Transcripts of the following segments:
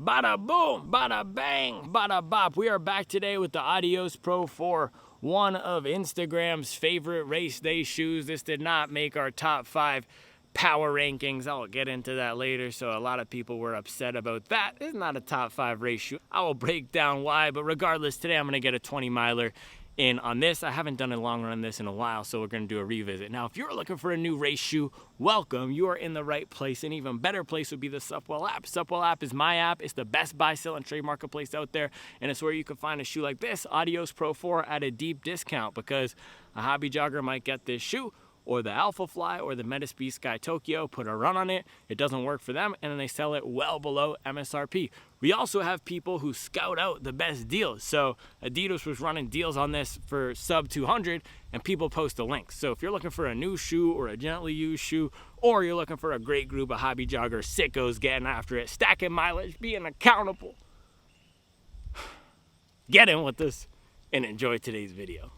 Bada boom, bada bang, bada bop. We are back today with the Adios Pro 4, one of Instagram's favorite race day shoes. This did not make our top 5 power rankings. I'll get into that later, so a lot of people were upset about that. It's not a top 5 race shoe. I will break down why, but regardless, today I'm gonna get a 20 miler in on this. I haven't done a long run on this in a while, so we're gonna do a revisit. Now, if you're looking for a new race shoe, welcome. You are in the right place. An even better place would be the Supwell app. Supwell app is my app. It's the best buy, sell, and trade marketplace out there, and it's where you can find a shoe like this, Adios Pro 4, at a deep discount, because a hobby jogger might get this shoe, or the Alpha Fly, or the Metaspeed Sky Tokyo, put a run on it, it doesn't work for them, and then they sell it well below MSRP. We also have people who scout out the best deals. So Adidas was running deals on this for sub 200, and people post the links. So if you're looking for a new shoe or a gently used shoe, or you're looking for a great group of hobby joggers, sickos getting after it, stacking mileage, being accountable, get in with us and enjoy today's video.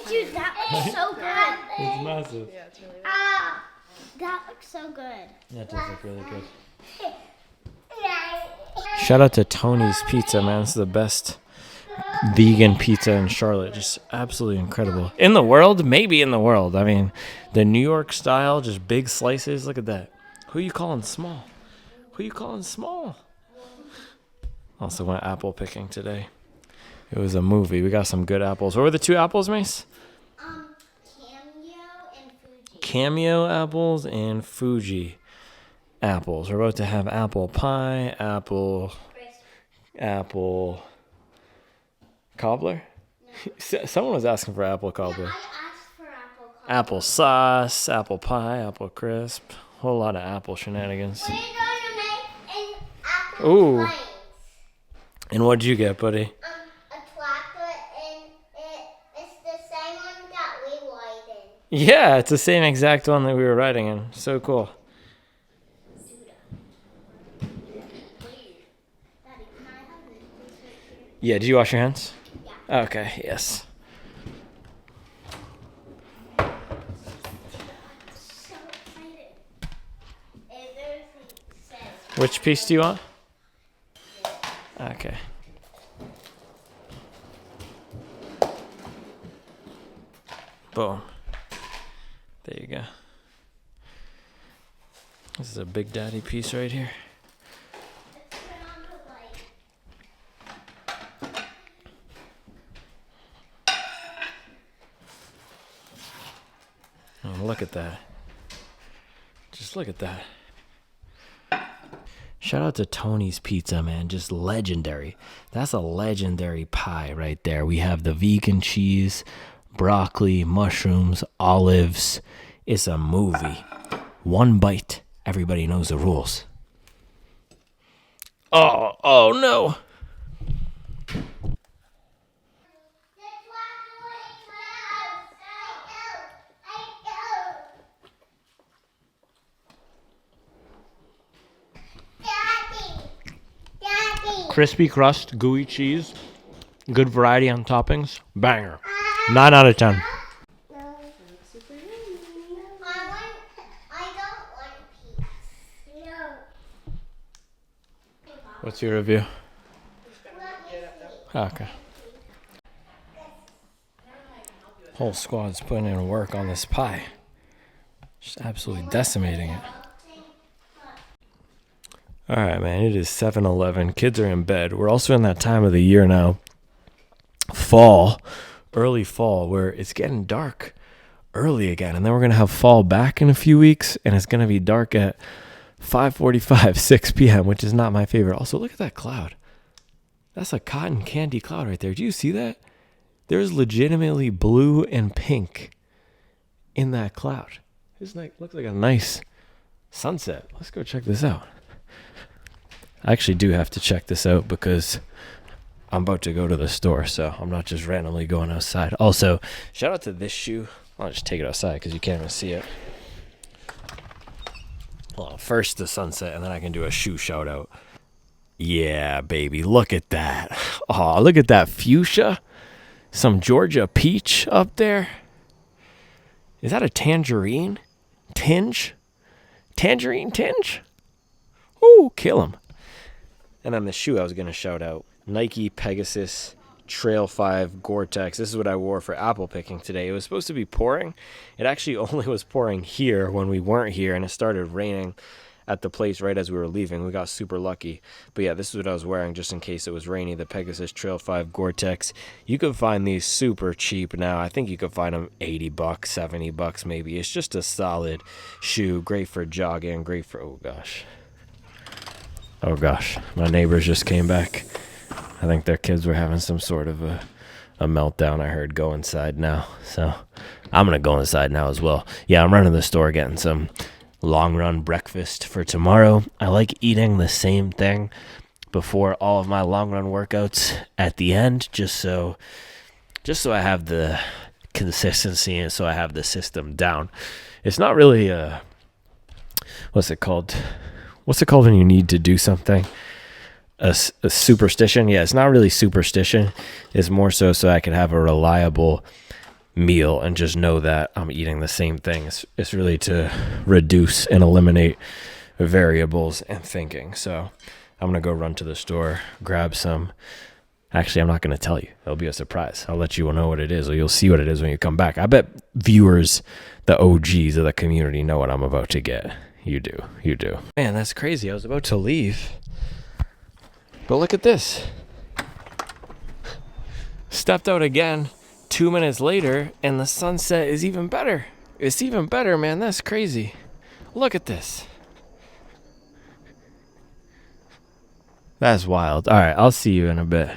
Dude, that looks so good. It's massive. Yeah, it's really That looks so good. That does look really good. Shout out to Tony's Pizza, man. This is the best vegan pizza in Charlotte. Just absolutely incredible. In the world? Maybe in the world. I mean, the New York style, just big slices. Look at that. Who you calling small? Who you calling small? Also went apple picking today. It was a movie. We got some good apples. What were the 2 apples, Mace? Cameo and Fuji. Cameo apples and Fuji apples. We're about to have apple pie, apple cobbler. No. Someone was asking for apple cobbler. Yeah, I asked for apple cobbler. Apple sauce, apple pie, apple crisp. Whole lot of apple shenanigans. We're going to make an apple Ooh. plates. And what'd you get, buddy? A chocolate, and it's the same one that we ride in. Yeah, it's the same exact one that we were riding in. So cool. Daddy, can I have this piece right here? Yeah, did you wash your hands? Yeah. Okay, yes. I'm so excited. Everything says. Which piece do you want? Okay. Boom. There you go. This is a Big Daddy piece right here. Let's turn on the light. Oh, look at that. Just look at that. Shout out to Tony's Pizza, man. Just legendary. That's a legendary pie right there. We have the vegan cheese, broccoli, mushrooms, olives. It's a movie. One bite. Everybody knows the rules. Oh no. Crispy crust, gooey cheese, good variety on toppings. Banger. 9 out of 10. I don't want peas. No. What's your review? Let me Okay. Whole squad's putting in work on this pie. Just absolutely decimating it. All right, man, it is 7:11. Kids are in bed. We're also in that time of the year now, fall, early fall, where it's getting dark early again. And then we're going to have fall back in a few weeks, and it's going to be dark at 5:45, 6 p.m., which is not my favorite. Also, look at that cloud. That's a cotton candy cloud right there. Do you see that? There's legitimately blue and pink in that cloud. It's like, looks like a nice sunset. Let's go check this out. I actually do have to check this out because I'm about to go to the store, so I'm not just randomly going outside. Also, shout out to this shoe. I'll just take it outside because you can't even see it. Well, first the sunset, and then I can do a shoe shout out. Yeah, baby, look at that. Oh, look at that fuchsia. Some Georgia peach up there. Is that a tangerine tinge? Tangerine tinge? Ooh, kill him. And then the shoe I was going to shout out. Nike Pegasus Trail 5 Gore-Tex. This is what I wore for apple picking today. It was supposed to be pouring. It actually only was pouring here when we weren't here, and it started raining at the place right as we were leaving. We got super lucky. But yeah, this is what I was wearing just in case it was rainy. The Pegasus Trail 5 Gore-Tex. You can find these super cheap now. I think you can find them $80, $70 maybe. It's just a solid shoe. Great for jogging. Great for... Oh, gosh. Oh, gosh. My neighbors just came back. I think their kids were having some sort of a meltdown. I heard go inside now. So I'm going to go inside now as well. Yeah, I'm running to the store getting some long run breakfast for tomorrow. I like eating the same thing before all of my long run workouts at the end, just so I have the consistency and so I have the system down. It's not really what's it called when you need to do something? A superstition. Yeah, it's not really superstition. It's more so I could have a reliable meal and just know that I'm eating the same thing. It's really to reduce and eliminate variables and thinking. So I'm going to go run to the store, grab some. Actually, I'm not going to tell you. It'll be a surprise. I'll let you know what it is, or you'll see what it is when you come back. I bet viewers, the OGs of the community, know what I'm about to get. You do. Man, that's crazy. I was about to leave. But look at this. Stepped out again 2 minutes later, and the sunset is even better. It's even better, man. That's crazy. Look at this. That's wild. All right, I'll see you in a bit.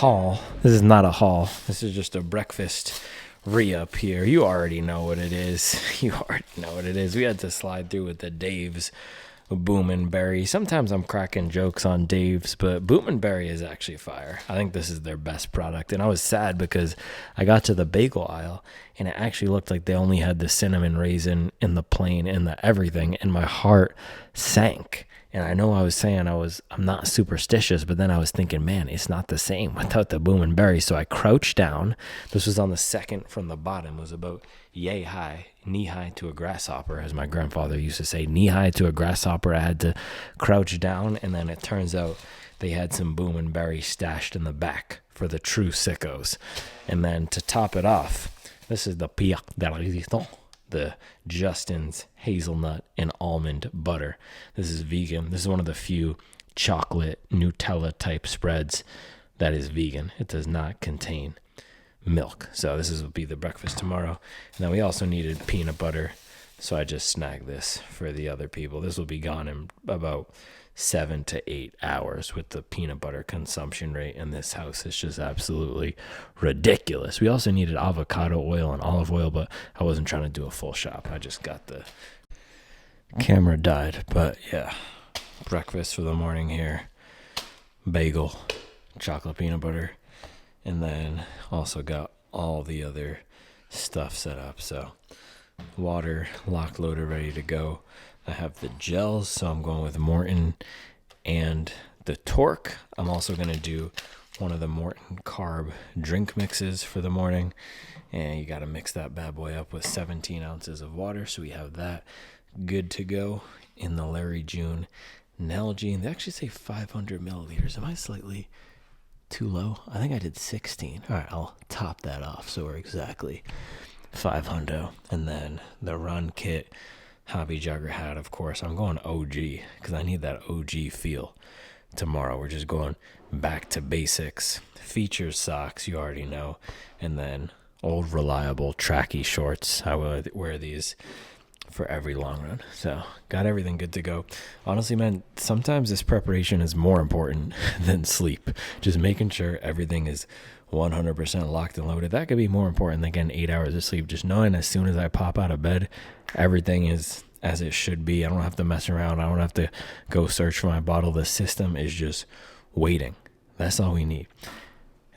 haul. This is not a haul. This is just a breakfast re-up here. You already know what it is. You already know what it is. We had to slide through with the Dave's Boom and Berry. Sometimes I'm cracking jokes on Dave's, but Boom and Berry is actually fire. I think this is their best product. And I was sad because I got to the bagel aisle and it actually looked like they only had the cinnamon raisin in the plain and the everything, and my heart sank. And I know I was saying I'm not superstitious, but then I was thinking, man, it's not the same without the Boom and Berry. So I crouched down. This was on the second from the bottom. It was about yay high, knee high to a grasshopper, as my grandfather used to say. Knee high to a grasshopper. I had to crouch down, and then it turns out they had some Boom and Berry stashed in the back for the true sickos. And then to top it off, this is the Up the Adios, the Justin's hazelnut and almond butter. This is vegan. This is one of the few chocolate Nutella type spreads that is vegan. It does not contain milk. So this will be the breakfast tomorrow. And then we also needed peanut butter, so I just snagged this for the other people. This will be gone in about 7 to 8 hours with the peanut butter consumption rate in this house. It's just absolutely ridiculous. We also needed avocado oil and olive oil, but I wasn't trying to do a full shop. I just got the camera died. But yeah, breakfast for the morning here. Bagel, chocolate peanut butter, and then also got all the other stuff set up. So water, lock loader ready to go. I have the gels, so I'm going with Morton and the Torque. I'm also going to do one of the Morton carb drink mixes for the morning. And you got to mix that bad boy up with 17 ounces of water. So we have that good to go in the Larry June Nalgene. They actually say 500 milliliters. Am I slightly too low? I think I did 16. All right, I'll top that off. So we're exactly 500. And then the Run Kit Hobby Jogger hat, of course. I'm going OG because I need that OG feel tomorrow. We're just going back to basics. Features socks, you already know. And then old reliable tracky shorts. I will wear these for every long run. So got everything good to go. Honestly, man, sometimes this preparation is more important than sleep. Just making sure everything is 100% locked and loaded. That could be more important than getting 8 hours of sleep. Just knowing as soon as I pop out of bed, everything is as it should be. I don't have to mess around. I don't have to go search for my bottle. The system is just waiting. That's all we need.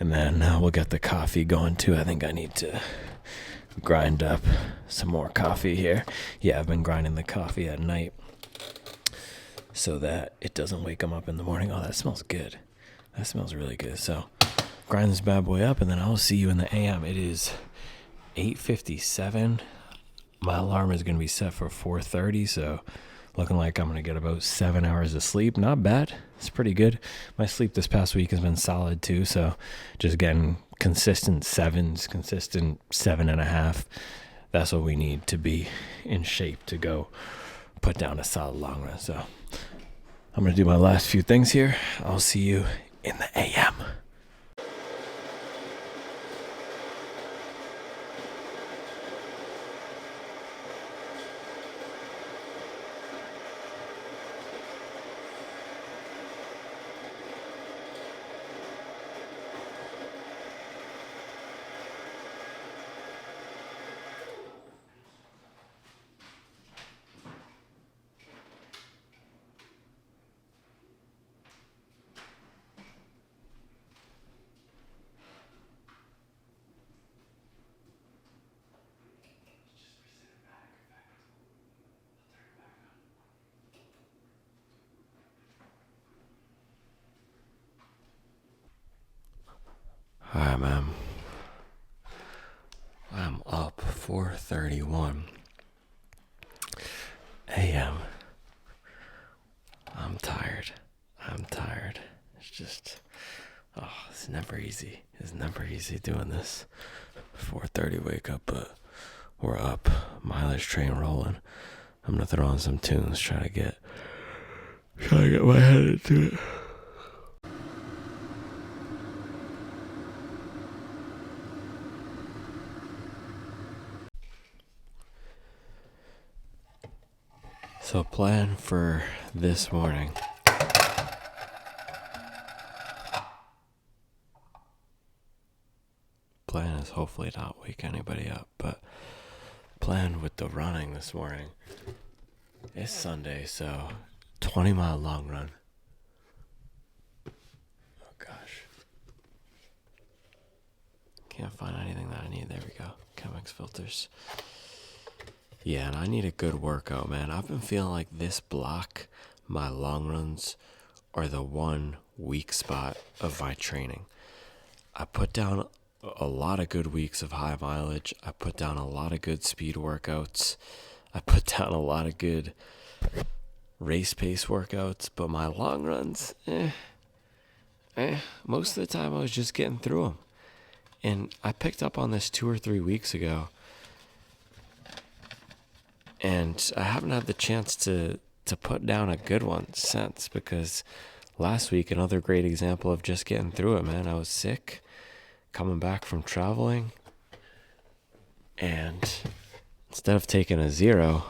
And then we'll get the coffee going too. I think I need to grind up some more coffee here. Yeah, I've been grinding the coffee at night so that it doesn't wake them up in the morning. Oh, that smells good. That smells really good. So grind this bad boy up, and then I'll see you in the AM. It is 8:57. My alarm is going to be set for 4:30, so looking like I'm going to get about 7 hours of sleep. Not bad. It's pretty good. My sleep this past week has been solid too, so just getting consistent 7s, consistent 7.5. That's what we need to be in shape to go put down a solid long run. So I'm going to do my last few things here. I'll see you in the AM. Hi, man. I'm up 4:31 a.m. I'm tired. It's just, it's never easy. It's never easy doing this. 4:30 wake up, but we're up. Mileage train rolling. I'm gonna throw on some tunes, try to get my head into it. So plan for this morning. plan is hopefully not wake anybody up, but plan with the running this morning. It's Sunday, so 20-mile long run. Oh gosh. Can't find anything that I need. There we go. Chemex filters. Yeah, and I need a good workout, man. I've been feeling like this block, my long runs, are the one weak spot of my training. I put down a lot of good weeks of high mileage. I put down a lot of good speed workouts. I put down a lot of good race pace workouts, but my long runs, most of the time I was just getting through them. And I picked up on this 2 or 3 weeks ago, and I haven't had the chance to put down a good one since, because last week, another great example of just getting through it, man. I was sick, coming back from traveling, and instead of taking a 0,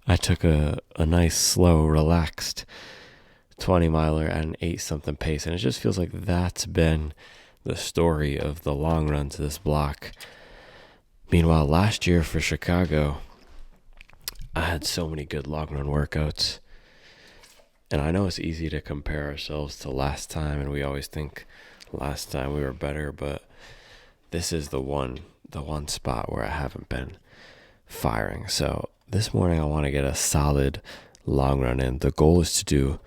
I took a nice, slow, relaxed 20-miler at an 8-something pace, and it just feels like that's been the story of the long run to this block. Meanwhile, last year for Chicago, I had so many good long run workouts. And I know it's easy to compare ourselves to last time, and we always think last time we were better, but this is the one spot where I haven't been firing. So this morning I want to get a solid long run in. The goal is to do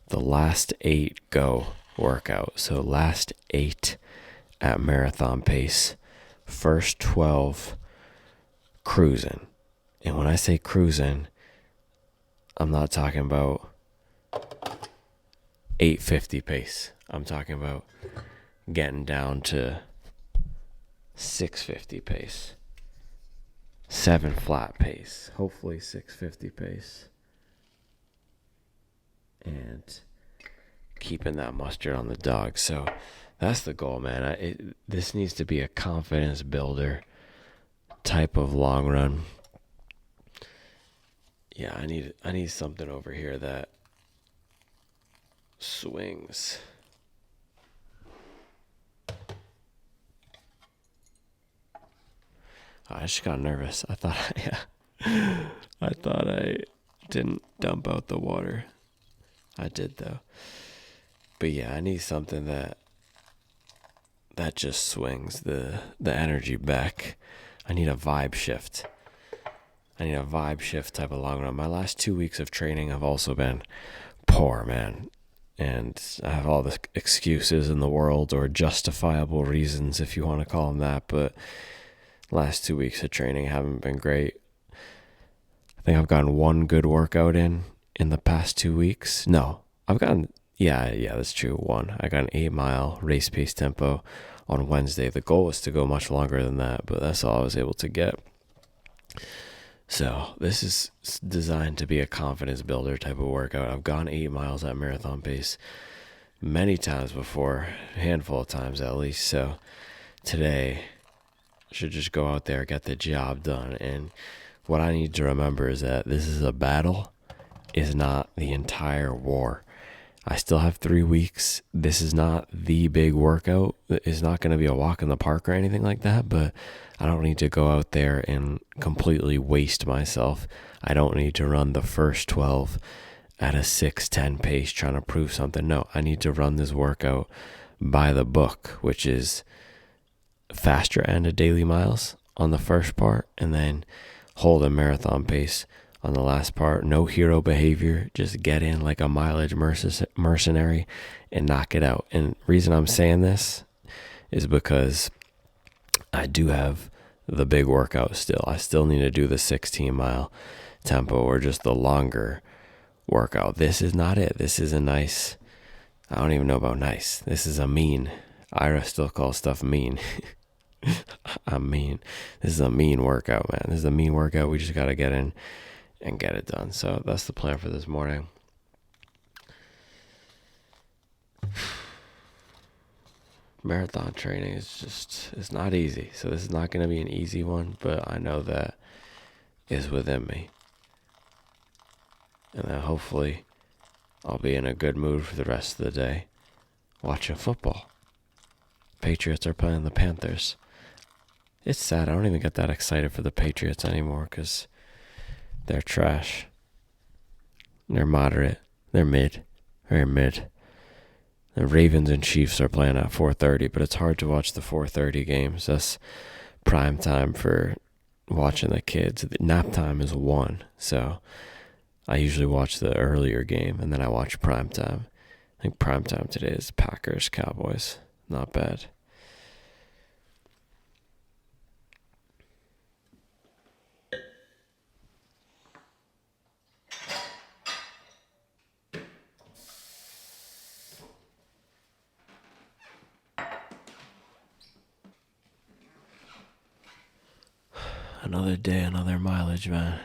the last 8 go workout. So last 8 at marathon pace, first 12 cruising. And when I say cruising, I'm not talking about 850 pace. I'm talking about getting down to 650 pace, 7 flat pace, hopefully 650 pace, and keeping that mustard on the dog. So that's the goal, man. This needs to be a confidence builder type of long run. Yeah, I need something over here that swings. I just got nervous. I thought I didn't dump out the water. I did though. But yeah, I need something that just swings the energy back. I need a vibe shift. I need a vibe shift type of long run. My last 2 weeks of training have also been poor, man. And I have all the excuses in the world, or justifiable reasons, if you want to call them that. But last 2 weeks of training haven't been great. I think I've gotten one good workout in the past 2 weeks. No, I've gotten, yeah, that's true. One. I got an 8-mile race pace tempo on Wednesday. The goal was to go much longer than that, but that's all I was able to get. So this is designed to be a confidence builder type of workout. I've gone 8 miles at marathon pace many times before, a handful of times at least. So today I should just go out there, get the job done. And what I need to remember is that this is a battle, is not the entire war. I still have 3 weeks. This is not the big workout. It's not going to be a walk in the park or anything like that, but I don't need to go out there and completely waste myself. I don't need to run the first 12 at a 6:10 pace trying to prove something. No, I need to run this workout by the book, which is faster end of daily miles on the first part, and then hold a marathon pace on the last part. No hero behavior, just get in like a mileage mercenary and knock it out. And reason I'm saying this is because I do have the big workout still. I still need to do the 16-mile tempo, or just the longer workout. This is not it. This is a nice, I don't even know about nice. This is a mean. Ira still calls stuff mean. I'm mean. This is a mean workout, man. This is a mean workout. We just got to get in and get it done. So that's the plan for this morning. Marathon training it's not easy. So this is not going to be an easy one, but I know that is within me. And then hopefully I'll be in a good mood for the rest of the day watching football. Patriots are playing the Panthers. It's sad. I don't even get that excited for the Patriots anymore because they're trash. They're moderate. They're mid. Very mid. The Ravens and Chiefs are playing at 4:30, but it's hard to watch the 4:30 games. That's prime time for watching the kids. The nap time is 1, so I usually watch the earlier game, and then I watch prime time. I think prime time today is Packers, Cowboys. Not bad. Another day, another mileage, man.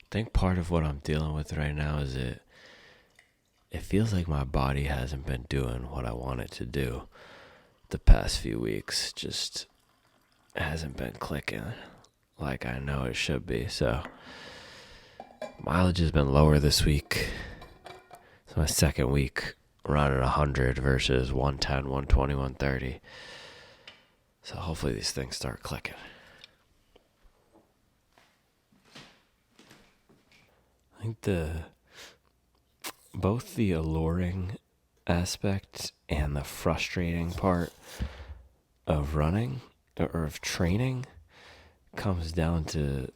I think part of what I'm dealing with right now is it feels like my body hasn't been doing what I want it to do the past few weeks. Just hasn't been clicking like I know it should be. So mileage has been lower this week. It's my second week running 100 versus 110, 120, 130. So hopefully these things start clicking. I think both the alluring aspect and the frustrating part of running or of training comes down to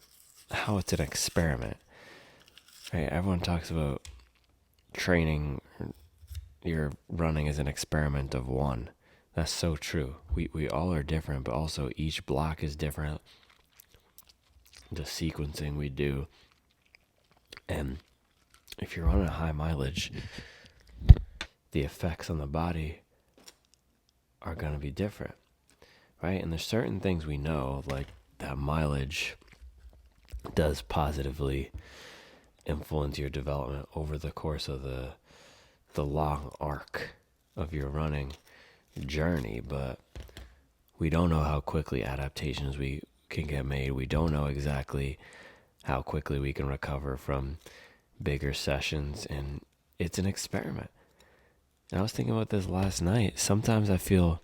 how it's an experiment. Right? Everyone talks about training, your running as an experiment of one. That's so true. We all are different, but also each block is different. The sequencing we do. And if you're on a high mileage, the effects on the body are going to be different, right? And there's certain things we know, like that mileage does positively influence your development over the course of the long arc of your running journey, but we don't know how quickly adaptations we can get made. We don't know exactly how quickly we can recover from bigger sessions, and it's an experiment. And I was thinking about this last night. Sometimes I feel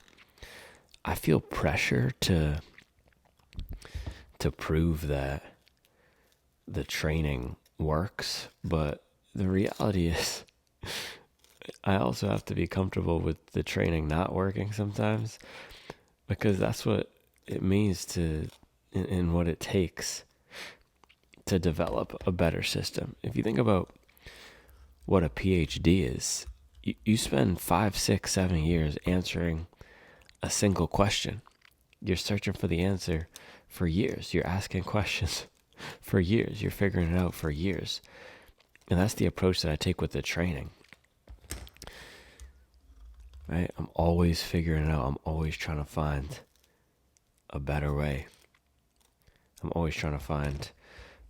pressure to prove that the training works, but the reality is I also have to be comfortable with the training not working sometimes, because that's what it means and what it takes to develop a better system. If you think about what a PhD is, you spend 5, 6, 7 years answering a single question. You're searching for the answer for years. You're asking questions for years. You're figuring it out for years. And that's the approach that I take with the training. Right? I'm always figuring it out. I'm always trying to find a better way. I'm always trying to find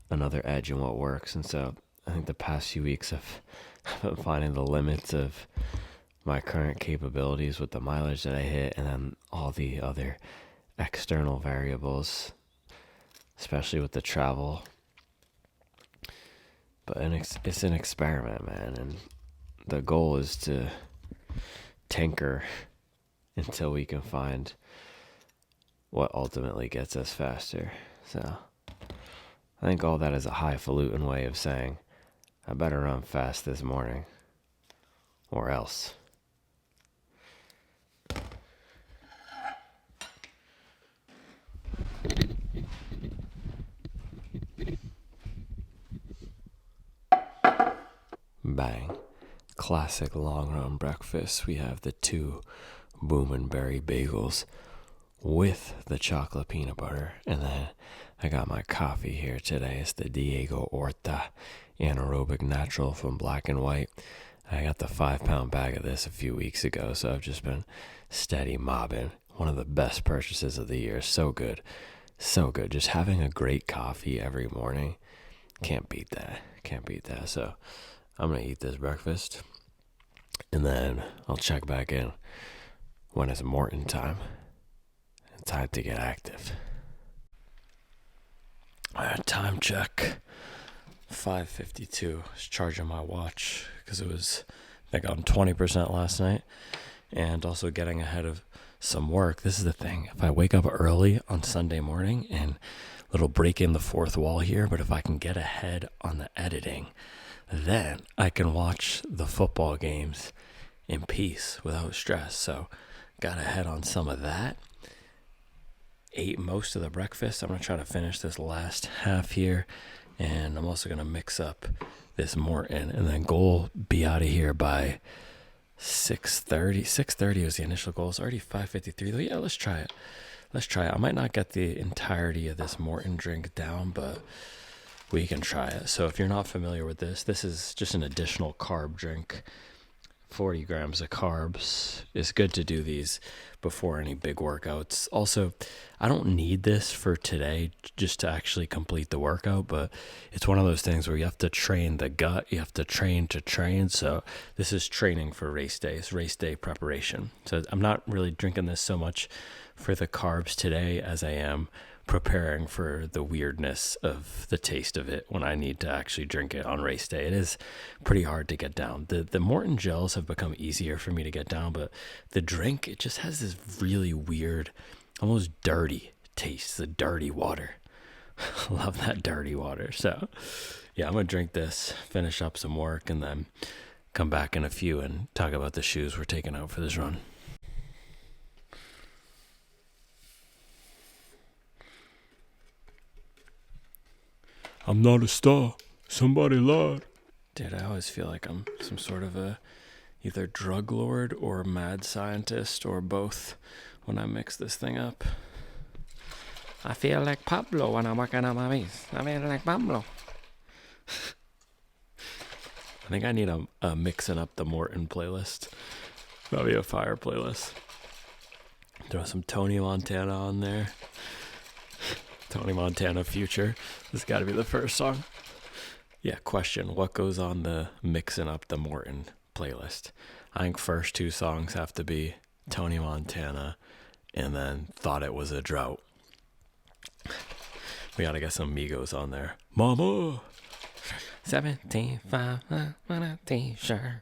another edge in what works. And so I think the past few weeks I've been finding the limits of my current capabilities with the mileage that I hit, and then all the other external variables, especially with the travel. But it's an experiment, man, and the goal is to tinker until we can find what ultimately gets us faster. So I think all that is a highfalutin way of saying I better run fast this morning, or else. Bang. Classic long run breakfast. We have the 2 Boom & Berry bagels with the chocolate peanut butter. And then I got my coffee here today. It's the Diego Horta Anaerobic Natural from Black and White. I got the 5-pound bag of this a few weeks ago, so I've just been steady mobbing. One of the best purchases of the year. So good. So good. Just having a great coffee every morning. Can't beat that. Can't beat that. So I'm going to eat this breakfast, and then I'll check back in when it's Morton time. Time to get active. Time check. 5:52. I was charging my watch because it was, I think, on 20% last night. and also getting ahead of some work. This is the thing. If I wake up early on Sunday morning, and little break in the fourth wall here, but if I can get ahead on the editing, then I can watch the football games in peace without stress. So got ahead on some of that. Ate most of the breakfast. I'm going to try to finish this last half here, and I'm also going to mix up this Morton, and then goal be out of here by 6:30. 6:30 was the initial goal. It's already 5:53 though. Yeah, let's try it. I might not get the entirety of this Morton drink down, but we can try it. So if you're not familiar with this is just an additional carb drink. 40 grams of carbs. It's good to do these before any big workouts. Also, I don't need this for today just to actually complete the workout, but it's one of those things where you have to train the gut, you have to train to train. So this is training for race day. It's race day preparation. So I'm not really drinking this so much for the carbs today as I am preparing for the weirdness of the taste of it when I need to actually drink it on race day. It is pretty hard to get down. The Morton gels have become easier for me to get down, but the drink, it just has this really weird, almost dirty taste, the dirty water. Love that dirty water. So yeah, I'm going to drink this, finish up some work, and then come back in a few and talk about the shoes we're taking out for this run. I'm not a star. Somebody lied. Dude, I always feel like I'm some sort of a either drug lord or mad scientist or both when I mix this thing up. I feel like Pablo when I'm working on my beats. I feel like Pablo. I think I need a mixing up the Morton playlist. That'll be a fire playlist. Throw some Tony Montana on there. Tony Montana Future. This has got to be the first song. Yeah, question. What goes on the mixing up the Morton playlist? I think first two songs have to be Tony Montana and then Thought It Was a Drought. We got to get some Migos on there. Mama! 75 on a t-shirt.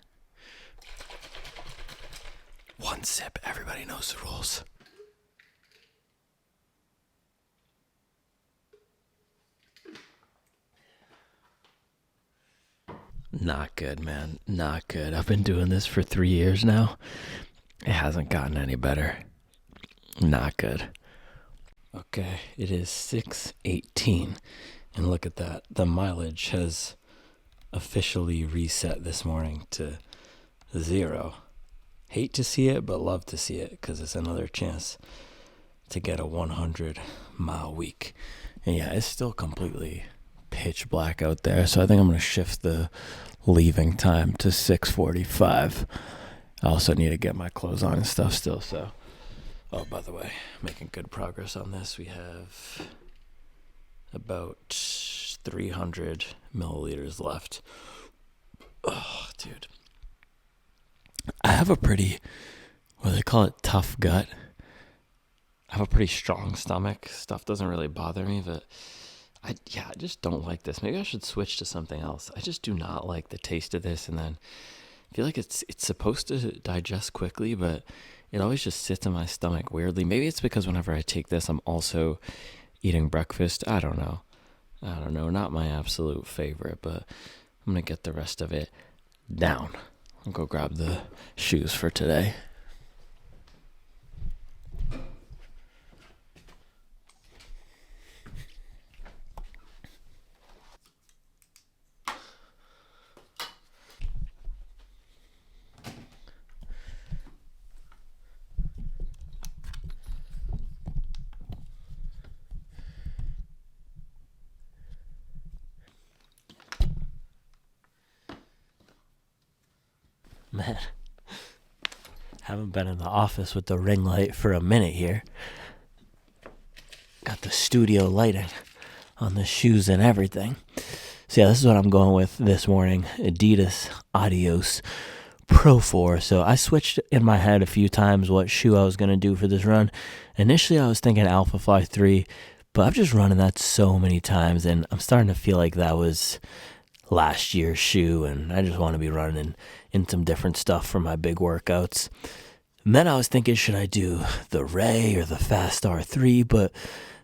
One sip. Everybody knows the rules. Not good, man. Not good. I've been doing this for 3 years now. It hasn't gotten any better. Not good. Okay, it is 6:18. And look at that. The mileage has officially reset this morning to 0. Hate to see it, but love to see it because it's another chance to get a 100-mile week. And yeah, it's still completely pitch black out there, so I think I'm going to shift the leaving time to 6:45. I also need to get my clothes on and stuff still, so. Oh, by the way, making good progress on this. We have about 300 milliliters left. Oh, dude. I have a pretty, what do they call it, tough gut. I have a pretty strong stomach. Stuff doesn't really bother me, but I just don't like this. Maybe I should switch to something else. I just do not like the taste of this, and then I feel like it's supposed to digest quickly, but it always just sits in my stomach weirdly. Maybe it's because whenever I take this, I'm also eating breakfast. I don't know. Not my absolute favorite, but I'm going to get the rest of it down. I'll go grab the shoes for today. Man, haven't been in the office with the ring light for a minute here. Got the studio lighting on the shoes and everything. So yeah, this is what I'm going with this morning. Adidas Adios Pro 4. So I switched in my head a few times what shoe I was going to do for this run. Initially, I was thinking Alpha Fly 3, but I've just running that so many times, and I'm starting to feel like that was last year's shoe, and I just want to be running in some different stuff for my big workouts. And then I was thinking, should I do the Ray or the Fast R3? But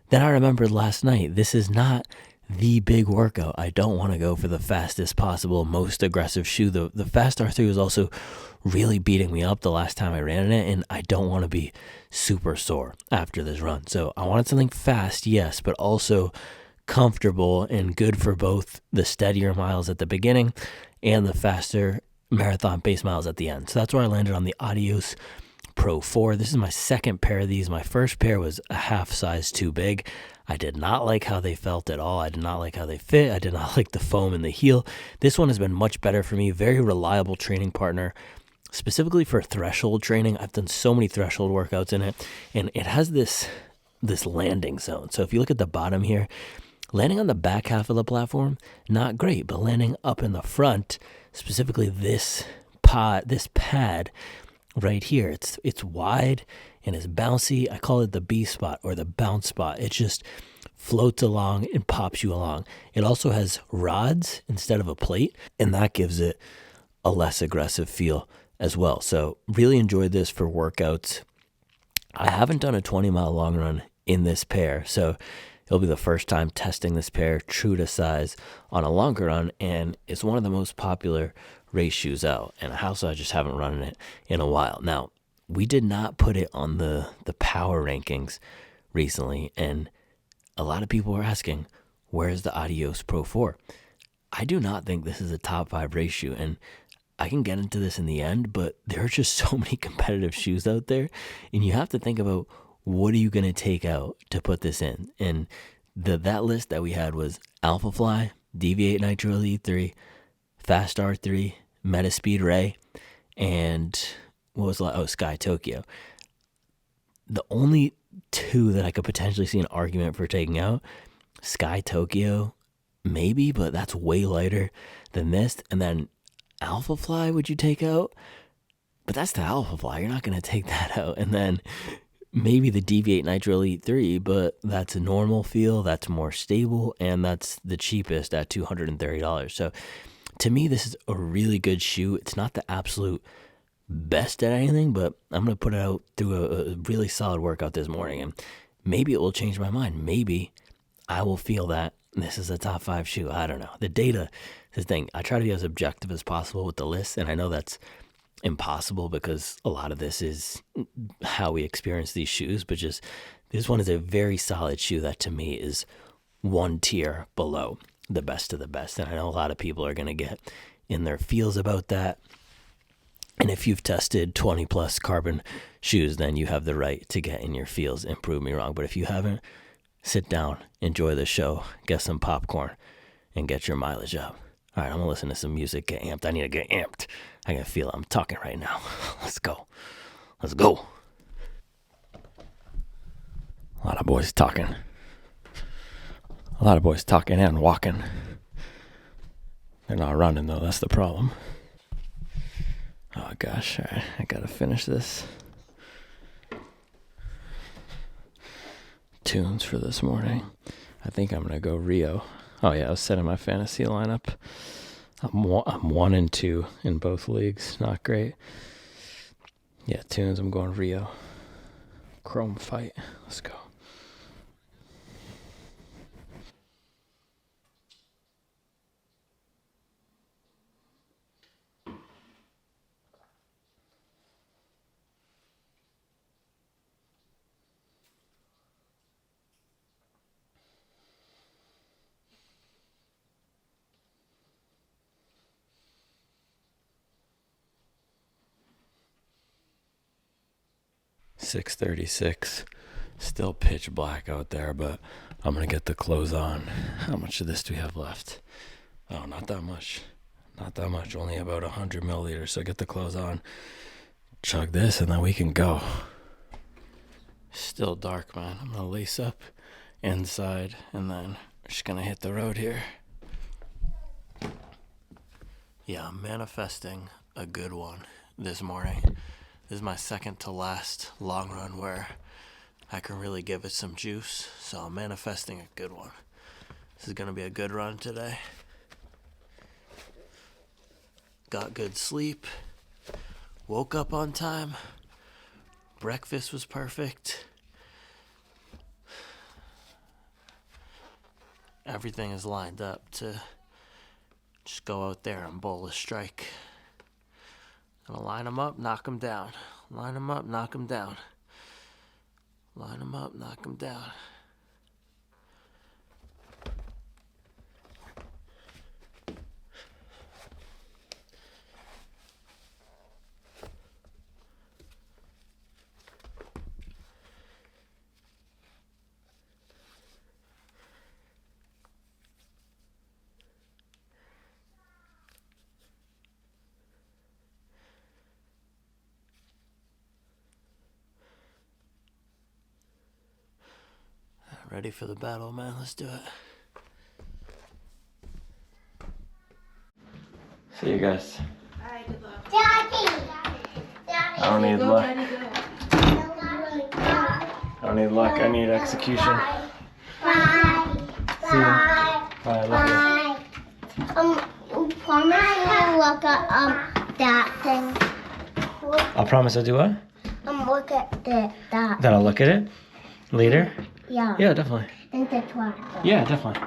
then I remembered last night, this is not the big workout. I don't want to go for the fastest possible, most aggressive shoe. The Fast R3 was also really beating me up the last time I ran in it, and I don't want to be super sore after this run. So I wanted something fast, yes, but also comfortable and good for both the steadier miles at the beginning and the faster marathon pace miles at the end. So that's where I landed on the Adios Pro 4. This is my second pair of these. My first pair was a half size too big. I did not like how they felt at all. I did not like how they fit. I did not like the foam in the heel. This one has been much better for me. Very reliable training partner, specifically for threshold training. I've done so many threshold workouts in it, and it has this landing zone. So if you look at the bottom here, landing on the back half of the platform, not great, but landing up in the front, specifically this pad right here, it's wide and it's bouncy. I call it the B spot or the bounce spot. It just floats along and pops you along. It also has rods instead of a plate, and that gives it a less aggressive feel as well. So really enjoyed this for workouts. I haven't done a 20-mile long run in this pair, so it'll be the first time testing this pair true to size on a longer run, and it's one of the most popular race shoes out, and also I just haven't run in it in a while. Now, we did not put it on the power rankings recently, and a lot of people were asking, where's the Adios Pro 4? I do not think this is a top 5 race shoe, and I can get into this in the end, but there are just so many competitive shoes out there, and you have to think about, what are you going to take out to put this in? And that list that we had was Alpha Fly, Deviate Nitro Elite 3, Fast R3, Metaspeed Ray, and what was Sky Tokyo. The only two that I could potentially see an argument for taking out, Sky Tokyo, maybe, but that's way lighter than this. And then Alpha Fly, would you take out? But that's the Alpha Fly. You're not going to take that out. And then maybe the Deviate Nitro Elite 3, but that's a normal feel, that's more stable, and that's the cheapest at $230. So to me, this is a really good shoe. It's not the absolute best at anything, but I'm going to put it out through a really solid workout this morning, and maybe it will change my mind. Maybe I will feel that this is a top 5 shoe. I don't know. The data is the thing. I try to be as objective as possible with the list, and I know that's impossible because a lot of this is how we experience these shoes, but just this one is a very solid shoe that to me is one tier below the best of the best. And I know a lot of people are going to get in their feels about that. And if you've tested 20 plus carbon shoes, then you have the right to get in your feels and prove me wrong. But if you haven't, sit down, enjoy the show, get some popcorn, and get your mileage up. All right, I'm going to listen to some music, get amped. I need to get amped. I can feel I'm talking right now. Let's go. Let's go. A lot of boys talking. A lot of boys talking and walking. They're not running, though. That's the problem. Oh, gosh. All right, I got to finish this. Tunes for this morning. I think I'm going to go Rio. Oh, yeah, I was setting my fantasy lineup. I'm 1 and 2 in both leagues. Not great. Yeah, tunes. I'm going Rio. Chrome fight. Let's go. .6:36, still pitch black out there, but I'm gonna get the clothes on. How much of this do we have left? Oh, not that much. Not that much, only about 100 milliliters. So get the clothes on, chug this, and then we can go. Still dark, man. I'm gonna lace up inside, and then we're just gonna hit the road here. Yeah, I'm manifesting a good one this morning. This is my second to last long run where I can really give it some juice. So I'm manifesting a good one. This is going to be a good run today. Got good sleep. Woke up on time. Breakfast was perfect. Everything is lined up to just go out there and bowl a strike. Gonna line them up, knock them down. Line them up, knock them down. Line them up, knock them down. Ready for the battle, man? Let's do it. See you guys. Alright, good luck. Daddy. Daddy. I don't need Go, luck. Daddy, go. I don't need luck. I need execution. Bye. See ya. Bye. Bye. I love you. Promise to look at that thing. I'll promise I'll do what? Look at that. That I'll look at it later. Yeah. Yeah, definitely. And the tractor. Yeah, definitely.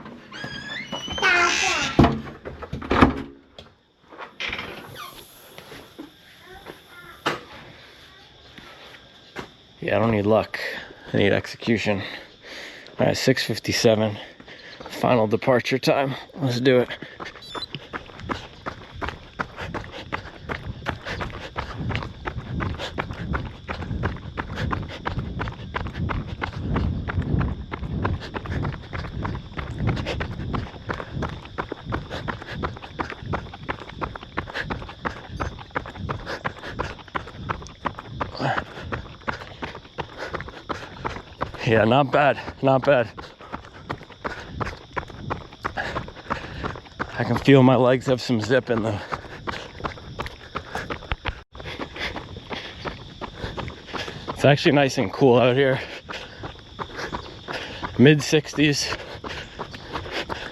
Yeah, I don't need luck. I need execution. All right, 6:57. Final departure time. Let's do it. Yeah, not bad, not bad. I can feel my legs have some zip in them. It's actually nice and cool out here. Mid 60s,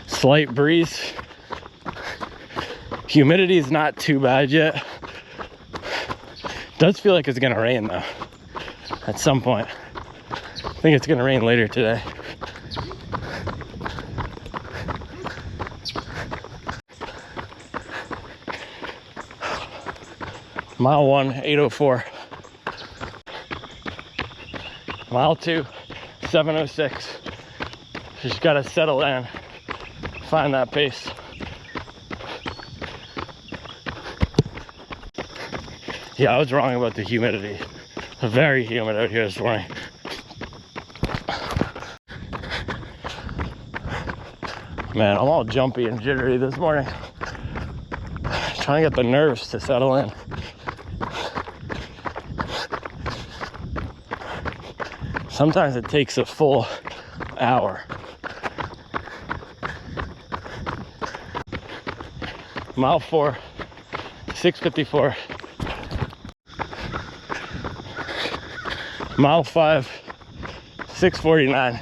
slight breeze. Humidity is not too bad yet. Does feel like it's gonna rain though, at some point. I think it's gonna rain later today. Mile 1, 8:04. Mile 2, 7:06. Just gotta settle in, find that pace. Yeah, I was wrong about the humidity. Very humid out here this morning. Man, I'm all jumpy and jittery this morning. Trying to get the nerves to settle in. Sometimes it takes a full hour. Mile 4, 6:54. Mile 5, 6:49.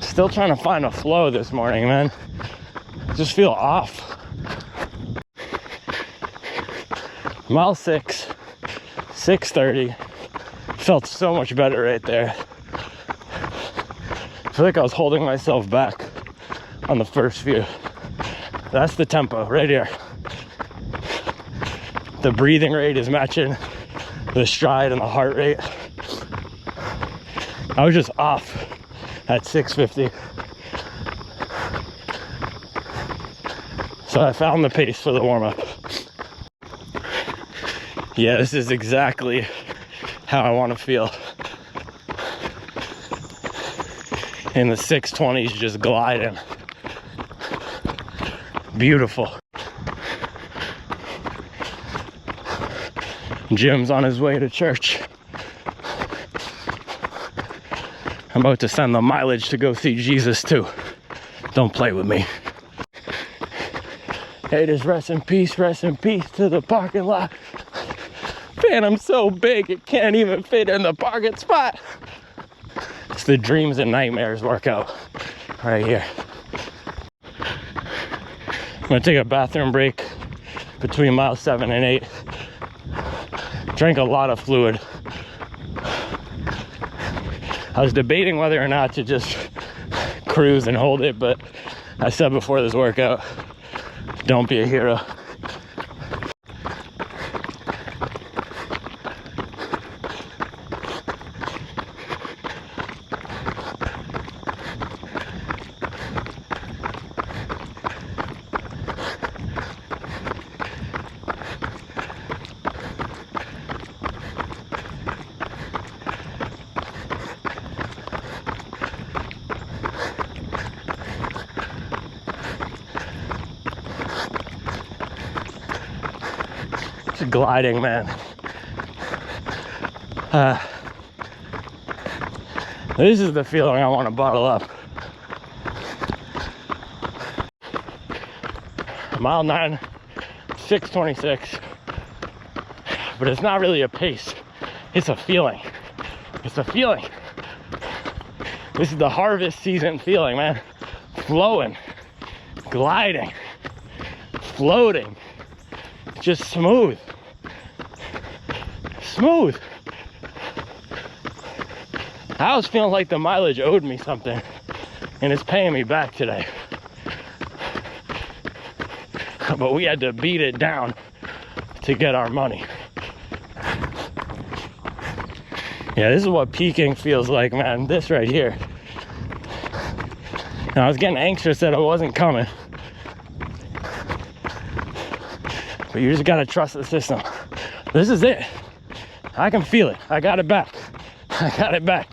Still trying to find a flow this morning, man. Just feel off. Mile 6, 6:30. Felt so much better right there. I feel like I was holding myself back on the first few. That's the tempo right here. The breathing rate is matching the stride and the heart rate. I was just off at 6:50. So I found the pace for the warm-up. Yeah, this is exactly how I want to feel. In the 6:20s, just gliding. Beautiful. Jim's on his way to church. I'm about to send the mileage to go see Jesus too. Don't play with me. Haters, rest in peace to the parking lot. Phantom's so big it can't even fit in the parking spot. It's the dreams and nightmares workout right here. I'm gonna take a bathroom break between mile 7 and 8. Drank a lot of fluid. I was debating whether or not to just cruise and hold it, but I said before this workout, don't be a hero. Gliding, man. This is the feeling I want to bottle up. Mile 9, 6:26. But it's not really a pace. It's a feeling. It's a feeling. This is the harvest season feeling, man. Flowing, gliding, floating, just smooth. Smooth. I was feeling like the mileage owed me something, and it's paying me back today. But we had to beat it down to get our money. Yeah, this is what peaking feels like, man. This right here. Now, I was getting anxious that it wasn't coming, but you just gotta trust the system. This is it. I can feel it. I got it back. I got it back.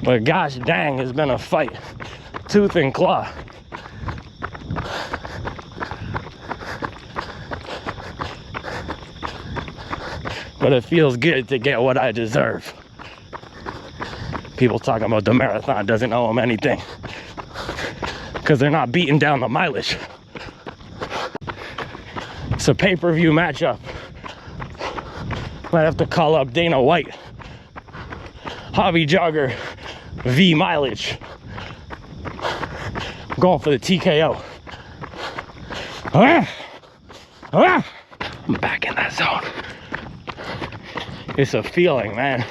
But gosh dang, it's been a fight. Tooth and claw. But it feels good to get what I deserve. People talking about the marathon doesn't owe them anything, because they're not beating down the mileage. It's a pay-per-view matchup. Might have to call up Dana White. Hobby jogger v mileage. I'm going for the TKO. I'm back in that zone. It's a feeling, man.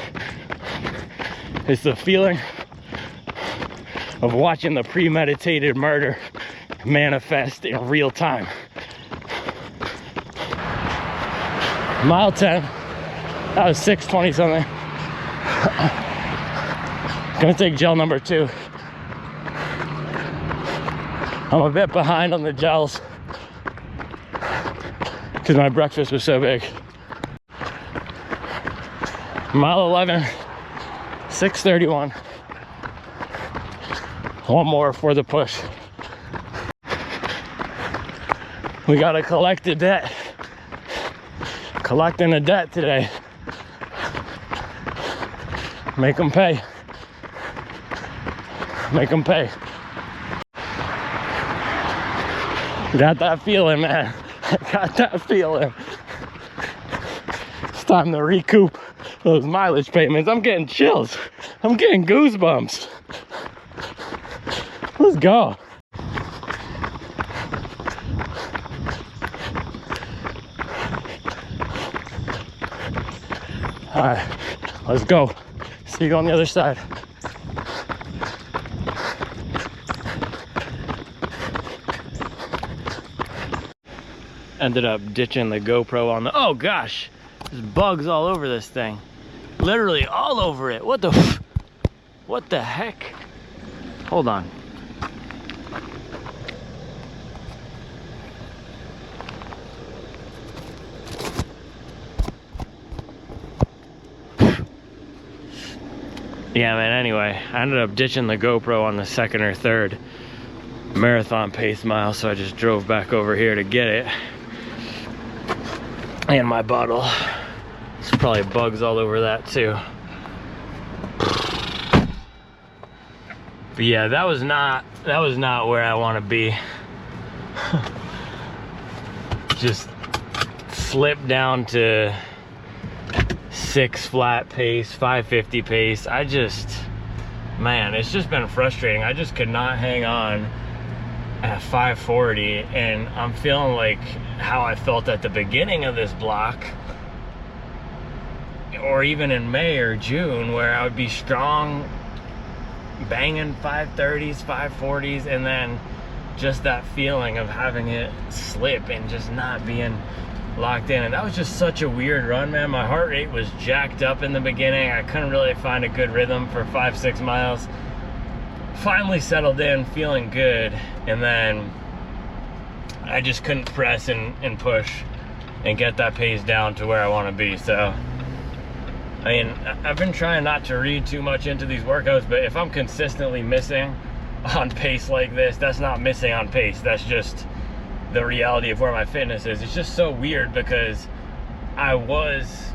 It's the feeling of watching the premeditated murder manifest in real time. Mile 10, that was 6:20 something. Gonna take gel number 2. I'm a bit behind on the gels because my breakfast was so big. Mile 11, 6:31. One more for the push. We gotta collect the debt. Collecting the debt today. Make them pay. Make them pay. Got that feeling, man. Got that feeling. It's time to recoup those mileage payments. I'm getting chills. I'm getting goosebumps. Let's go. All right, let's go. See you on the other side. Ended up ditching the GoPro on the, oh gosh, there's bugs all over this thing. Literally all over it. What the heck? Hold on. Yeah, man, anyway, I ended up ditching the GoPro on the 2nd or 3rd marathon pace mile, so I just drove back over here to get it. And my bottle. There's probably bugs all over that too. But yeah, that was not where I want to be. Just slipped down to 6 flat pace, 550 pace. Man, it's just been frustrating. I just could not hang on at 5:40, and I'm feeling like how I felt at the beginning of this block, or even in May or June, where I would be strong, banging 5:30s, 5:40s, and then just that feeling of having it slip and just not being locked in. And that was just such a weird run, man. My heart rate was jacked up in the beginning. I couldn't really find a good rhythm for 5-6 miles. Finally settled in, feeling good, and then I just couldn't press and push and get that pace down to where I want to be. So I mean, I've been trying not to read too much into these workouts, but if I'm consistently missing on pace like this, that's not missing on pace. That's just the reality of where my fitness is. It's just so weird because I was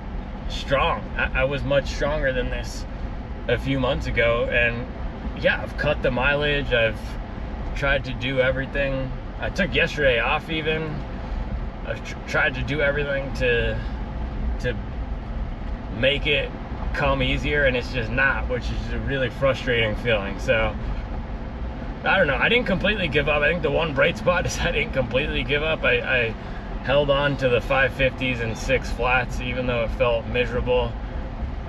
strong. I was much stronger than this a few months ago. And yeah, I've cut the mileage. I've tried to do everything. I took yesterday off even. I've tried to do everything to make it come easier, and it's just not, which is a really frustrating feeling. So I don't know, I didn't completely give up. I think the one bright spot is I didn't completely give up. I held on to the 550s and 6 flats, even though it felt miserable